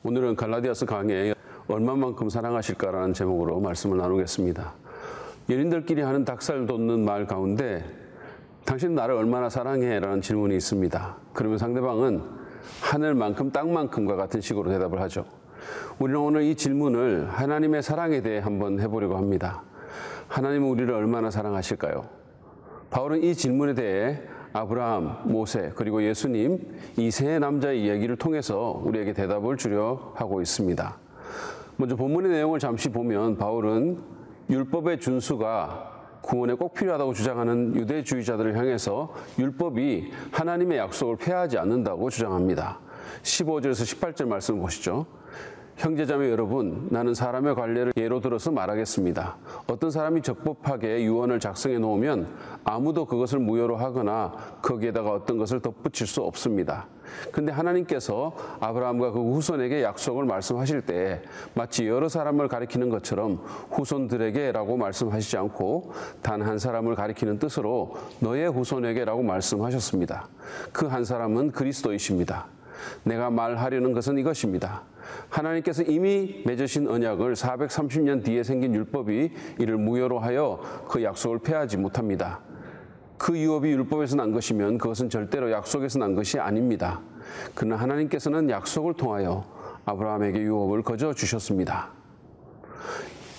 오늘은 갈라디아서 강의 얼마만큼 사랑하실까라는 제목으로 말씀을 나누겠습니다. 연인들끼리 하는 닭살 돋는 말 가운데 당신 나를 얼마나 사랑해? 라는 질문이 있습니다. 그러면 상대방은 하늘만큼 땅만큼과 같은 식으로 대답을 하죠. 우리는 오늘 이 질문을 하나님의 사랑에 대해 한번 해보려고 합니다. 하나님은 우리를 얼마나 사랑하실까요? 바울은 이 질문에 대해 아브라함, 모세, 그리고 예수님 이 세 남자의 이야기를 통해서 우리에게 대답을 주려 하고 있습니다. 먼저 본문의 내용을 잠시 보면 바울은 율법의 준수가 구원에 꼭 필요하다고 주장하는 유대주의자들을 향해서 율법이 하나님의 약속을 폐하지 않는다고 주장합니다. 15절에서 18절 말씀을 보시죠. 형제자매 여러분, 나는 사람의 관례를 예로 들어서 말하겠습니다. 어떤 사람이 적법하게 유언을 작성해 놓으면 아무도 그것을 무효로 하거나 거기에다가 어떤 것을 덧붙일 수 없습니다. 근데 하나님께서 아브라함과 그 후손에게 약속을 말씀하실 때 마치 여러 사람을 가리키는 것처럼 후손들에게라고 말씀하시지 않고 단 한 사람을 가리키는 뜻으로 너의 후손에게라고 말씀하셨습니다. 그 한 사람은 그리스도이십니다. 내가 말하려는 것은 이것입니다. 하나님께서 이미 맺으신 언약을 430년 뒤에 생긴 율법이 이를 무효로 하여 그 약속을 폐하지 못합니다. 그 유업이 율법에서 난 것이면 그것은 절대로 약속에서 난 것이 아닙니다. 그러나 하나님께서는 약속을 통하여 아브라함에게 유업을 거저 주셨습니다.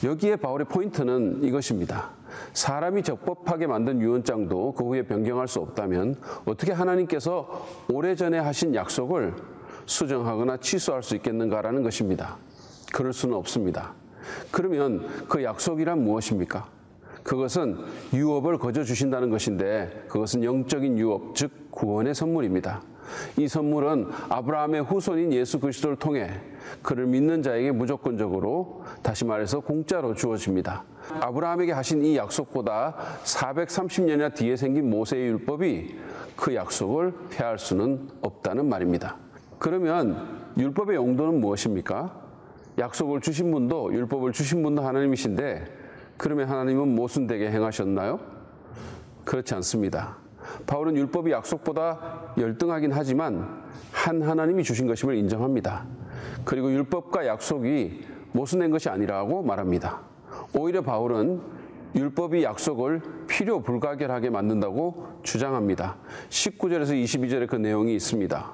여기에 바울의 포인트는 이것입니다. 사람이 적법하게 만든 유언장도 그 후에 변경할 수 없다면 어떻게 하나님께서 오래전에 하신 약속을 수정하거나 취소할 수 있겠는가라는 것입니다. 그럴 수는 없습니다. 그러면 그 약속이란 무엇입니까? 그것은 유업을 거저 주신다는 것인데 그것은 영적인 유업, 즉 구원의 선물입니다. 이 선물은 아브라함의 후손인 예수 그리스도를 통해 그를 믿는 자에게 무조건적으로, 다시 말해서 공짜로 주어집니다. 아브라함에게 하신 이 약속보다 430년이나 뒤에 생긴 모세의 율법이 그 약속을 폐할 수는 없다는 말입니다. 그러면 율법의 용도는 무엇입니까? 약속을 주신 분도 율법을 주신 분도 하나님이신데 그러면 하나님은 모순되게 행하셨나요? 그렇지 않습니다. 바울은 율법이 약속보다 열등하긴 하지만 한 하나님이 주신 것임을 인정합니다. 그리고 율법과 약속이 모순된 것이 아니라고 말합니다. 오히려 바울은 율법이 약속을 필요 불가결하게 만든다고 주장합니다. 19절에서 22절에 그 내용이 있습니다.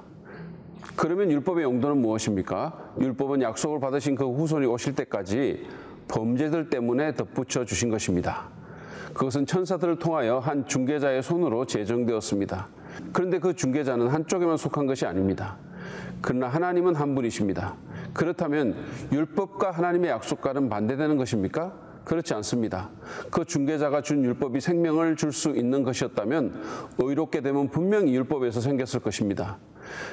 그러면 율법의 용도는 무엇입니까? 율법은 약속을 받으신 그 후손이 오실 때까지 범죄들 때문에 덧붙여 주신 것입니다. 그것은 천사들을 통하여 한 중개자의 손으로 제정되었습니다. 그런데 그 중개자는 한쪽에만 속한 것이 아닙니다. 그러나 하나님은 한 분이십니다. 그렇다면 율법과 하나님의 약속과는 반대되는 것입니까? 그렇지 않습니다. 그 중개자가 준 율법이 생명을 줄 수 있는 것이었다면 의롭게 되면 분명히 율법에서 생겼을 것입니다.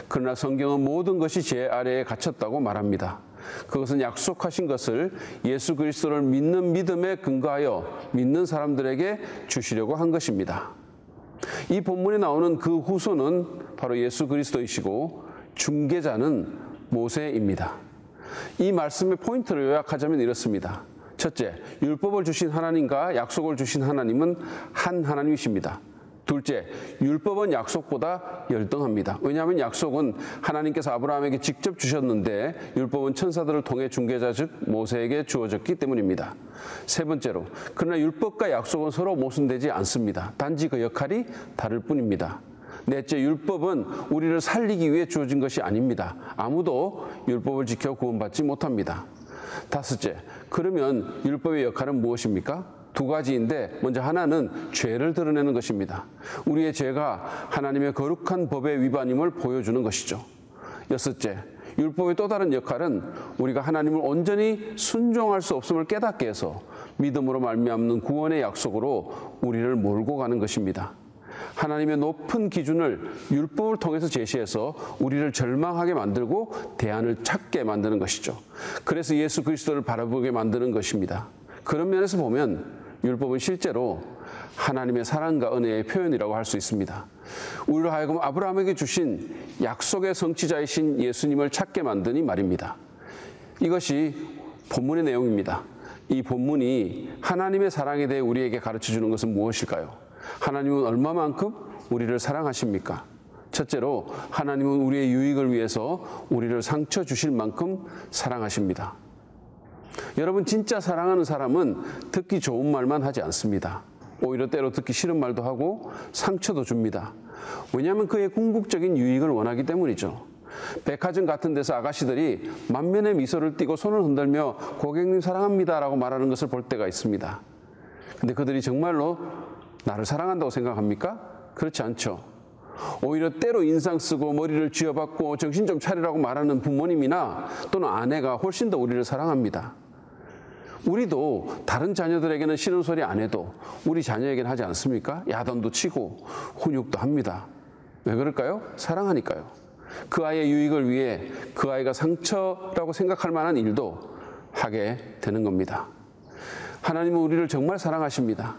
그러나 성경은 모든 것이 죄 아래에 갇혔다고 말합니다. 그것은 약속하신 것을 예수 그리스도를 믿는 믿음에 근거하여 믿는 사람들에게 주시려고 한 것입니다. 이 본문에 나오는 그 후손은 바로 예수 그리스도이시고 중개자는 모세입니다. 이 말씀의 포인트를 요약하자면 이렇습니다. 첫째, 율법을 주신 하나님과 약속을 주신 하나님은 한 하나님이십니다. 둘째, 율법은 약속보다 열등합니다. 왜냐하면 약속은 하나님께서 아브라함에게 직접 주셨는데 율법은 천사들을 통해 중개자 즉 모세에게 주어졌기 때문입니다. 세 번째로, 그러나 율법과 약속은 서로 모순되지 않습니다. 단지 그 역할이 다를 뿐입니다. 넷째, 율법은 우리를 살리기 위해 주어진 것이 아닙니다. 아무도 율법을 지켜 구원받지 못합니다. 다섯째, 그러면 율법의 역할은 무엇입니까? 두 가지인데 먼저 하나는 죄를 드러내는 것입니다. 우리의 죄가 하나님의 거룩한 법의 위반임을 보여주는 것이죠. 여섯째, 율법의 또 다른 역할은 우리가 하나님을 온전히 순종할 수 없음을 깨닫게 해서 믿음으로 말미암는 구원의 약속으로 우리를 몰고 가는 것입니다. 하나님의 높은 기준을 율법을 통해서 제시해서 우리를 절망하게 만들고 대안을 찾게 만드는 것이죠. 그래서 예수 그리스도를 바라보게 만드는 것입니다. 그런 면에서 보면 율법은 실제로 하나님의 사랑과 은혜의 표현이라고 할 수 있습니다. 우리로 하여금 아브라함에게 주신 약속의 성취자이신 예수님을 찾게 만드니 말입니다. 이것이 본문의 내용입니다. 이 본문이 하나님의 사랑에 대해 우리에게 가르쳐주는 것은 무엇일까요? 하나님은 얼마만큼 우리를 사랑하십니까? 첫째로 하나님은 우리의 유익을 위해서 우리를 상처 주실 만큼 사랑하십니다. 여러분, 진짜 사랑하는 사람은 듣기 좋은 말만 하지 않습니다. 오히려 때로 듣기 싫은 말도 하고 상처도 줍니다. 왜냐하면 그의 궁극적인 유익을 원하기 때문이죠. 백화점 같은 데서 아가씨들이 만면의 미소를 띠고 손을 흔들며 고객님 사랑합니다 라고 말하는 것을 볼 때가 있습니다. 근데 그들이 정말로 나를 사랑한다고 생각합니까? 그렇지 않죠. 오히려 때로 인상 쓰고 머리를 쥐어박고 정신 좀 차리라고 말하는 부모님이나 또는 아내가 훨씬 더 우리를 사랑합니다. 우리도 다른 자녀들에게는 싫은 소리 안 해도 우리 자녀에게는 하지 않습니까? 야단도 치고 훈육도 합니다. 왜 그럴까요? 사랑하니까요. 그 아이의 유익을 위해 그 아이가 상처라고 생각할 만한 일도 하게 되는 겁니다. 하나님은 우리를 정말 사랑하십니다.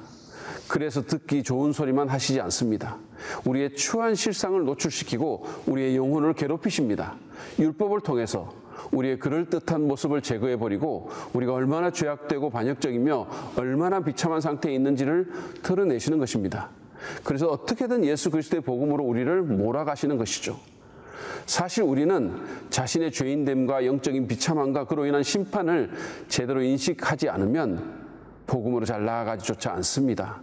그래서 듣기 좋은 소리만 하시지 않습니다. 우리의 추한 실상을 노출시키고 우리의 영혼을 괴롭히십니다. 율법을 통해서 우리의 그럴듯한 모습을 제거해버리고 우리가 얼마나 죄악되고 반역적이며 얼마나 비참한 상태에 있는지를 드러내시는 것입니다. 그래서 어떻게든 예수 그리스도의 복음으로 우리를 몰아가시는 것이죠. 사실 우리는 자신의 죄인됨과 영적인 비참함과 그로 인한 심판을 제대로 인식하지 않으면 복음으로 잘 나아가지조차 않습니다.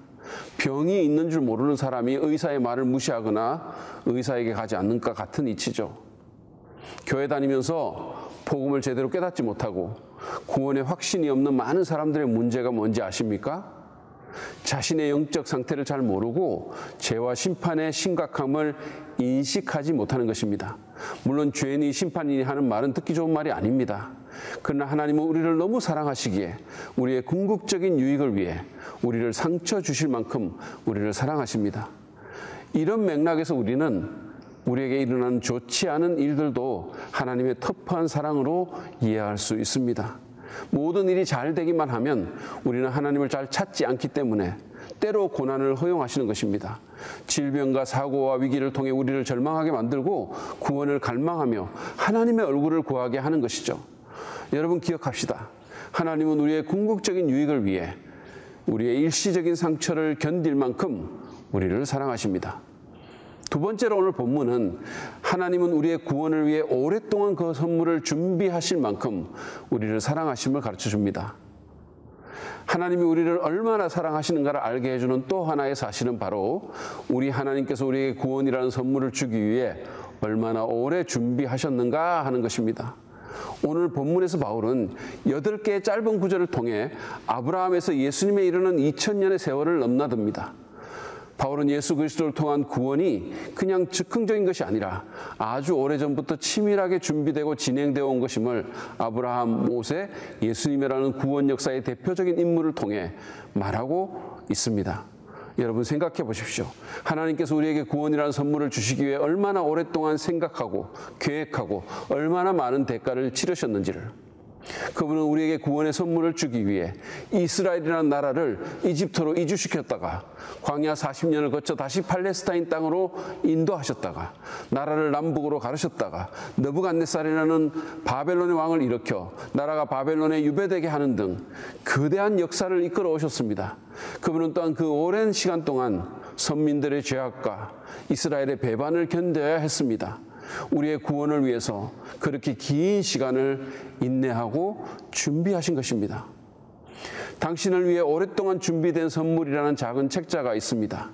병이 있는 줄 모르는 사람이 의사의 말을 무시하거나 의사에게 가지 않는 것 같은 이치죠. 교회 다니면서 복음을 제대로 깨닫지 못하고 구원에 확신이 없는 많은 사람들의 문제가 뭔지 아십니까? 자신의 영적 상태를 잘 모르고 죄와 심판의 심각함을 인식하지 못하는 것입니다. 물론 죄인이 심판이니 하는 말은 듣기 좋은 말이 아닙니다. 그러나 하나님은 우리를 너무 사랑하시기에 우리의 궁극적인 유익을 위해 우리를 상처 주실 만큼 우리를 사랑하십니다. 이런 맥락에서 우리는 우리에게 일어나는 좋지 않은 일들도 하나님의 터프한 사랑으로 이해할 수 있습니다. 모든 일이 잘 되기만 하면 우리는 하나님을 잘 찾지 않기 때문에 때로 고난을 허용하시는 것입니다. 질병과 사고와 위기를 통해 우리를 절망하게 만들고 구원을 갈망하며 하나님의 얼굴을 구하게 하는 것이죠. 여러분 기억합시다. 하나님은 우리의 궁극적인 유익을 위해 우리의 일시적인 상처를 견딜 만큼 우리를 사랑하십니다. 두 번째로 오늘 본문은 하나님은 우리의 구원을 위해 오랫동안 그 선물을 준비하실 만큼 우리를 사랑하심을 가르쳐 줍니다. 하나님이 우리를 얼마나 사랑하시는가를 알게 해주는 또 하나의 사실은 바로 우리 하나님께서 우리에게 구원이라는 선물을 주기 위해 얼마나 오래 준비하셨는가 하는 것입니다. 오늘 본문에서 바울은 8개의 짧은 구절을 통해 아브라함에서 예수님에 이르는 2000년의 세월을 넘나듭니다. 바울은 예수 그리스도를 통한 구원이 그냥 즉흥적인 것이 아니라 아주 오래전부터 치밀하게 준비되고 진행되어 온 것임을 아브라함, 모세, 예수님이라는 구원 역사의 대표적인 인물을 통해 말하고 있습니다. 여러분 생각해 보십시오. 하나님께서 우리에게 구원이라는 선물을 주시기 위해 얼마나 오랫동안 생각하고 계획하고 얼마나 많은 대가를 치르셨는지를. 그분은 우리에게 구원의 선물을 주기 위해 이스라엘이라는 나라를 이집트로 이주시켰다가 광야 40년을 거쳐 다시 팔레스타인 땅으로 인도하셨다가 나라를 남북으로 가르셨다가 느부갓네살이라는 바벨론의 왕을 일으켜 나라가 바벨론에 유배되게 하는 등 거대한 역사를 이끌어 오셨습니다. 그분은 또한 그 오랜 시간 동안 선민들의 죄악과 이스라엘의 배반을 견뎌야 했습니다. 우리의 구원을 위해서 그렇게 긴 시간을 인내하고 준비하신 것입니다. 당신을 위해 오랫동안 준비된 선물이라는 작은 책자가 있습니다.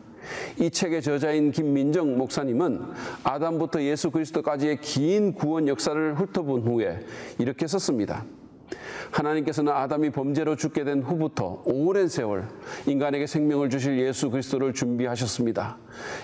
이 책의 저자인 김민정 목사님은 아담부터 예수 그리스도까지의 긴 구원 역사를 훑어본 후에 이렇게 썼습니다. 하나님께서는 아담이 범죄로 죽게 된 후부터 오랜 세월 인간에게 생명을 주실 예수 그리스도를 준비하셨습니다.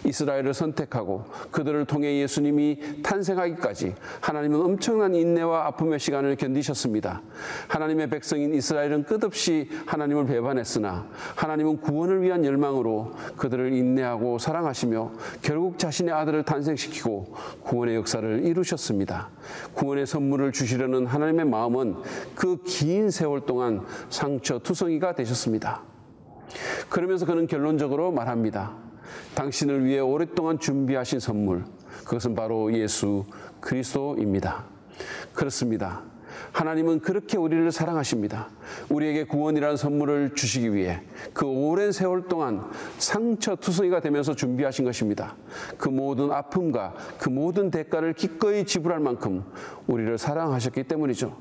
이스라엘을 선택하고 그들을 통해 예수님이 탄생하기까지 하나님은 엄청난 인내와 아픔의 시간을 견디셨습니다. 하나님의 백성인 이스라엘은 끝없이 하나님을 배반했으나 하나님은 구원을 위한 열망으로 그들을 인내하고 사랑하시며 결국 자신의 아들을 탄생시키고 구원의 역사를 이루셨습니다. 구원의 선물을 주시려는 하나님의 마음은 그 긴 세월 동안 상처투성이가 되셨습니다. 그러면서 그는 결론적으로 말합니다. 당신을 위해 오랫동안 준비하신 선물, 그것은 바로 예수 그리스도입니다. 그렇습니다. 하나님은 그렇게 우리를 사랑하십니다. 우리에게 구원이라는 선물을 주시기 위해 그 오랜 세월 동안 상처투성이가 되면서 준비하신 것입니다. 그 모든 아픔과 그 모든 대가를 기꺼이 지불할 만큼 우리를 사랑하셨기 때문이죠.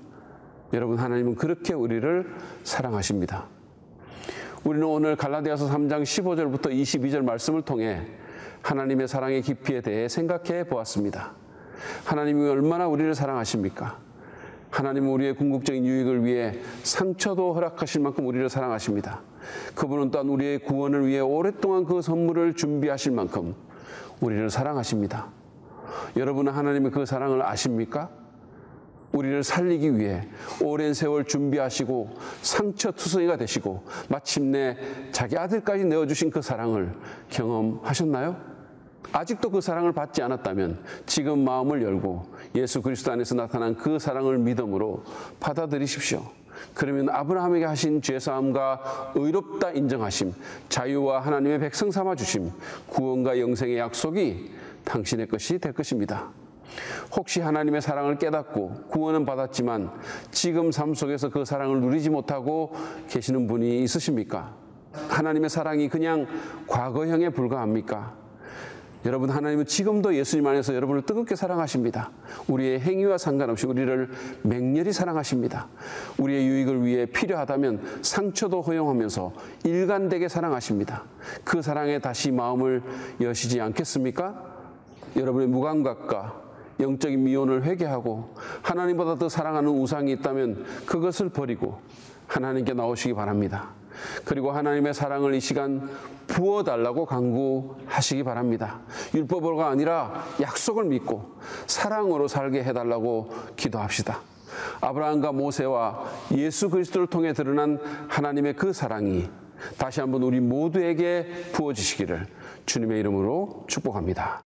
여러분, 하나님은 그렇게 우리를 사랑하십니다. 우리는 오늘 갈라디아서 3장 15절부터 22절 말씀을 통해 하나님의 사랑의 깊이에 대해 생각해 보았습니다. 하나님이 얼마나 우리를 사랑하십니까? 하나님은 우리의 궁극적인 유익을 위해 상처도 허락하실 만큼 우리를 사랑하십니다. 그분은 또한 우리의 구원을 위해 오랫동안 그 선물을 준비하실 만큼 우리를 사랑하십니다. 여러분은 하나님의 그 사랑을 아십니까? 우리를 살리기 위해 오랜 세월 준비하시고 상처투성이가 되시고 마침내 자기 아들까지 내어주신 그 사랑을 경험하셨나요? 아직도 그 사랑을 받지 않았다면 지금 마음을 열고 예수 그리스도 안에서 나타난 그 사랑을 믿음으로 받아들이십시오. 그러면 아브라함에게 하신 죄사함과 의롭다 인정하심, 자유와 하나님의 백성 삼아주심, 구원과 영생의 약속이 당신의 것이 될 것입니다. 혹시 하나님의 사랑을 깨닫고 구원은 받았지만 지금 삶 속에서 그 사랑을 누리지 못하고 계시는 분이 있으십니까? 하나님의 사랑이 그냥 과거형에 불과합니까? 여러분, 하나님은 지금도 예수님 안에서 여러분을 뜨겁게 사랑하십니다. 우리의 행위와 상관없이 우리를 맹렬히 사랑하십니다. 우리의 유익을 위해 필요하다면 상처도 허용하면서 일관되게 사랑하십니다. 그 사랑에 다시 마음을 여시지 않겠습니까? 여러분의 무감각과 영적인 미온을 회개하고 하나님보다 더 사랑하는 우상이 있다면 그것을 버리고 하나님께 나오시기 바랍니다. 그리고 하나님의 사랑을 이 시간 부어달라고 간구하시기 바랍니다. 율법으로가 아니라 약속을 믿고 사랑으로 살게 해달라고 기도합시다. 아브라함과 모세와 예수 그리스도를 통해 드러난 하나님의 그 사랑이 다시 한번 우리 모두에게 부어지시기를 주님의 이름으로 축복합니다.